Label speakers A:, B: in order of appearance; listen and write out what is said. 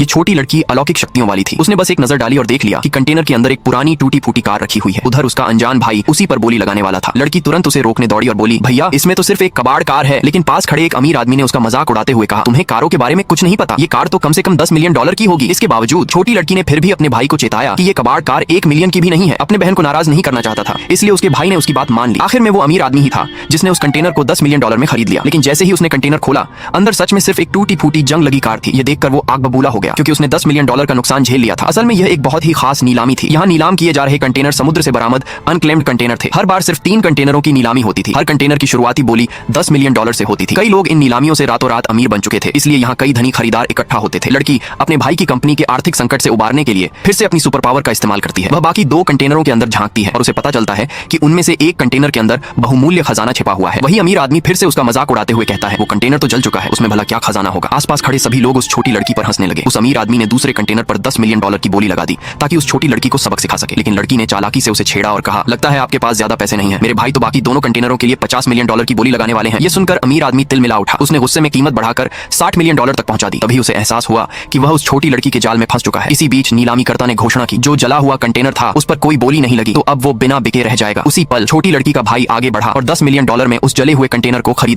A: ये छोटी लड़की अलौकिक शक्तियों वाली थी। उसने बस एक नजर डाली और देख लिया कि कंटेनर के अंदर एक पुरानी टूटी फूटी कार रखी हुई है। उधर उसका अनजान भाई उसी पर बोली लगाने वाला था। लड़की तुरंत उसे रोकने दौड़ी और बोली, भैया इसमें तो सिर्फ एक कबाड़ कार है। लेकिन पास खड़े एक अमीर आदमी ने उसका मजाक उड़ाते हुए कहा, तुम्हें कारों के बारे में कुछ नहीं पता, ये कार तो कम से कम $10 मिलियन की होगी। इसके बावजूद छोटी लड़की ने फिर भी अपने भाई को चेताया कि ये कबाड़ कार 1 मिलियन की भी नहीं है। अपने बहन को नाराज नहीं करना चाहता था, इसलिए उसके भाई ने उसकी बात मान ली। आखिर में वो अमीर आदमी ही था जिसने उस कंटेनर को $10 मिलियन में खरीद लिया। लेकिन जैसे ही उसने कंटेनर खोला, अंदर सच में सिर्फ एक टूटी फूटी जंग लगी कार थी। ये देखकर वो आग बबूला हो गया, क्योंकि उसने $10 मिलियन का नुकसान झेल लिया था। असल में यह एक बहुत ही खास नीलामी थी। यहाँ नीलाम किए जा रहे कंटेनर समुद्र से बरामद अनक्लेम्ड कंटेनर थे। हर बार सिर्फ 3 कंटेनरों की नीलामी होती थी। हर कंटेनर की शुरुआती बोली $10 मिलियन से होती थी। कई लोग इन नीलामियों से रातों रात अमीर बन चुके थे, इसलिए यहाँ कई धनी खरीदार इकट्ठा होते थे। लड़की अपने भाई की कंपनी के आर्थिक संकट से उबारने के लिए फिर से अपनी सुपर पावर का इस्तेमाल करती है। वह बाकी 2 कंटेनरों के अंदर झांकती है और उसे पता चलता है कि उनमें से एक कंटेनर के अंदर बहुमूल्य खजाना छिपा हुआ है। वही अमीर आदमी फिर से उसका मजाक उड़ाते हुए कहता है, वो कंटेनर तो जल चुका है, उसमें भला क्या खजाना होगा। आसपास खड़े सभी लोग उस छोटी लड़की पर हंसने लगे। उस अमीर आदमी ने दूसरे कंटेनर पर $10 मिलियन की बोली लगा दी ताकि उस छोटी लड़की को सबक सिखा सके। लेकिन लड़की ने चालाकी से उसे छेड़ा और कहा, लगता है आपके पास ज्यादा पैसे नहीं है, मेरे भाई तो बाकी दोनों कंटेनरों के लिए $50 मिलियन की बोली लगाने वाले हैं। ये सुनकर अमीर आदमी तिलमिला उठा। उसने गुस्से में कीमत बढ़ाकर $60 मिलियन तक पहुंचा दी। तभी उसे एहसास हुआ कि वह उस छोटी लड़की के जाल में फंस चुका है। इसी बीच नीलामीकर्ता ने घोषणा की, जो जला हुआ कंटेनर था उस पर कोई बोली नहीं लगी तो अब वो बिना बिके रह जाएगा। उसी पल छोटी लड़की का भाई आगे बढ़ा और $10 मिलियन में उस जले हुए कंटेनर को खरीद लिया।